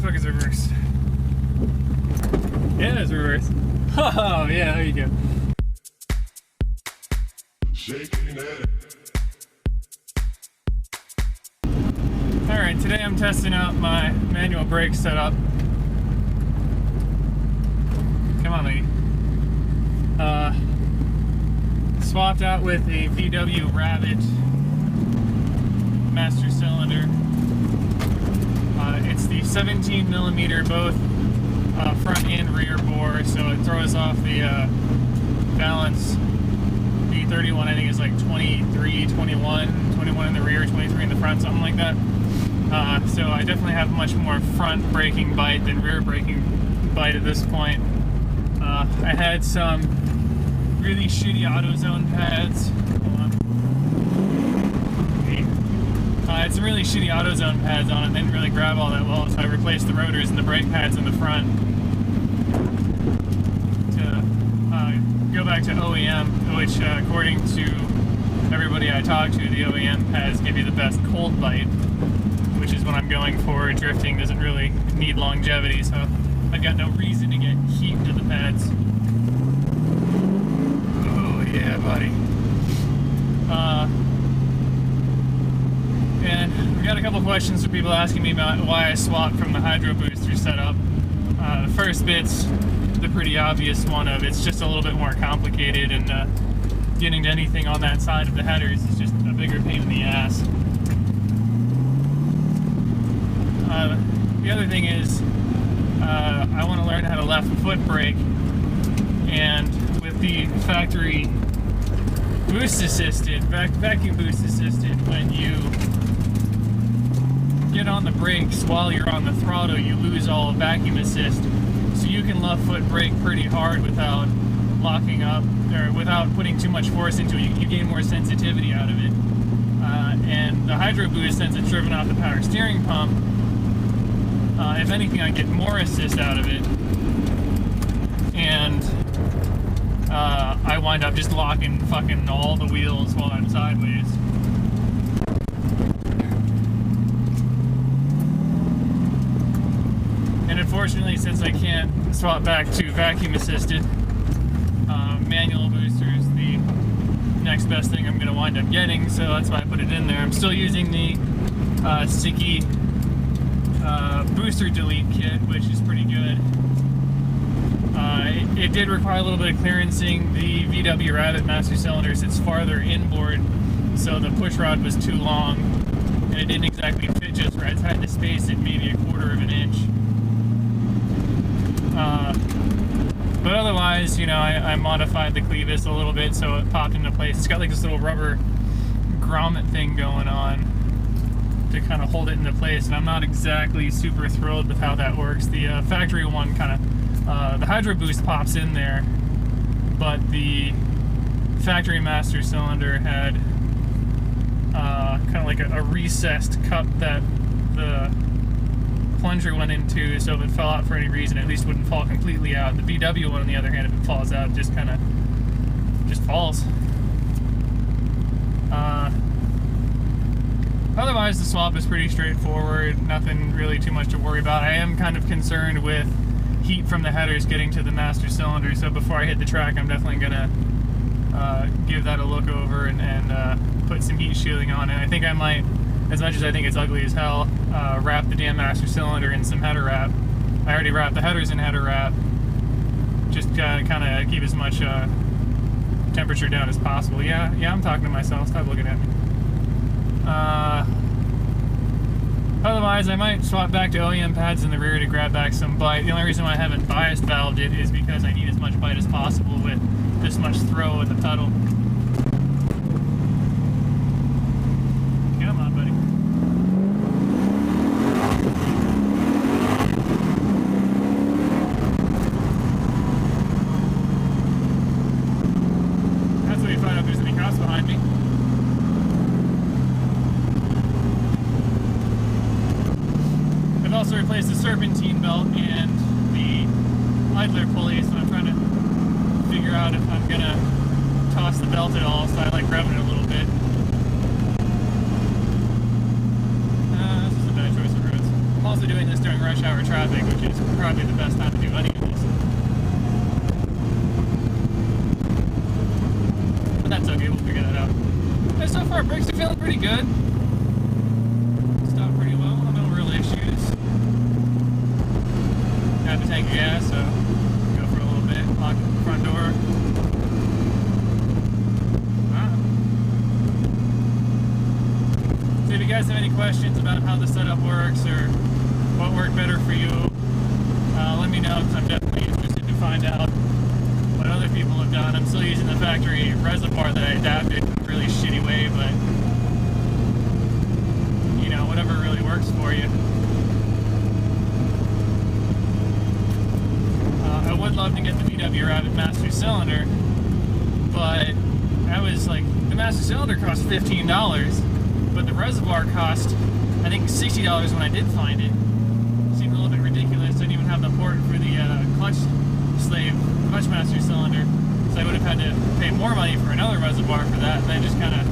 fuck is reverse? Yeah, it's reverse. Oh, yeah, there you go. Alright, today I'm testing out my manual brake setup. Come on, lady. Swapped out with a VW Rabbit master cylinder. It's the 17mm both front and rear bore, so it throws off the balance. The E30 one I think is like 23, 21 in the rear, 23 in the front, something like that. So I definitely have much more front braking bite than rear braking bite at this point. I had some really shitty AutoZone pads. Hold on. I had some really shitty AutoZone pads on it, didn't really grab all that well, so I replaced the rotors and the brake pads in the front to go back to OEM, which according to everybody I talked to, the OEM pads give you the best cold bite, which is what I'm going for. Drifting doesn't really need longevity, so I've got no reason to get heat to the pads. Oh yeah, buddy. And we got a couple questions from people asking me about why I swapped from the hydro booster setup. The first bit's the pretty obvious one of it's just a little bit more complicated, and getting to anything on that side of the headers is just a bigger pain in the ass. The other thing is I want to learn how to left foot brake, and with the factory boost assisted, vacuum boost assisted, when you get on the brakes while you're on the throttle, you lose all vacuum assist, so you can left foot brake pretty hard without locking up or without putting too much force into it. You gain more sensitivity out of it, and the hydro boost, since it's driven off the power steering pump, if anything, I get more assist out of it, and I wind up just locking fucking all the wheels while I'm sideways. And unfortunately, since I can't swap back to vacuum assisted, manual boosters, the next best thing I'm going to wind up getting, so that's why I put it in there. I'm still using the sticky booster delete kit, which is pretty good. It did require a little bit of clearancing. The VW Rabbit master cylinder sits farther inboard, so the push rod was too long, and it didn't exactly fit just right. So I had to space it maybe a quarter of an inch. But otherwise, you know, I modified the clevis a little bit so it popped into place. It's got like this little rubber grommet thing going on to kind of hold it into place, and I'm not exactly super thrilled with how that works. The factory one kind of, the hydro boost pops in there, but the factory master cylinder had kind of like a recessed cup that the plunger went into, so if it fell out for any reason, at least wouldn't fall completely out. The VW one, on the other hand, if it falls out, it just kind of just falls. Otherwise, the swap is pretty straightforward, nothing really too much to worry about. I am kind of concerned with heat from the headers getting to the master cylinder, so before I hit the track, I'm definitely going to give that a look over and put some heat shielding on it. I think I might, as much as I think it's ugly as hell, wrap the damn master cylinder in some header wrap. I already wrapped the headers in header wrap, just kind of keep as much temperature down as possible. Yeah, I'm talking to myself, stop looking at me. Otherwise, I might swap back to OEM pads in the rear to grab back some bite. The only reason why I haven't biased valved it is because I need as much bite as possible with this much throw in the pedal. Come on, buddy. That's what you find out if there's any cops behind me. I've also replaced the serpentine belt and the idler pulley, so I'm trying to figure out if I'm gonna toss the belt at all, so I like revving it a little bit. This is a bad choice of roads. I'm also also doing this during rush hour traffic, which is probably the best time to do any of this. But that's okay, we'll figure that out. And so far, brakes are feeling pretty good. Stopped pretty well, no real issues. Got the tank of gas, so go for a little bit, lock the front door. So if you guys have any questions about how the setup works or what worked better for you, let me know, because I'm definitely interested to find out what other people have done. I'm still using the factory reservoir that I adapted in a really shitty way, but you know, whatever really works for you. I would love to get the VW Rabbit Master Cylinder, but that was like, the Master Cylinder cost $15, but the reservoir cost, I think, $60 when I did find it. Seemed a little bit ridiculous. I didn't even have the port for the clutch master cylinder, so I would have had to pay more money for another reservoir for that. And I just kind of,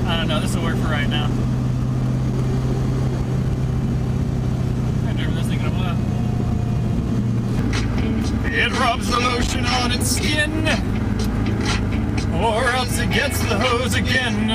I don't know, this will work for right now. I'm driving this thing in a while. It rubs the lotion on its skin, or else it gets the hose again.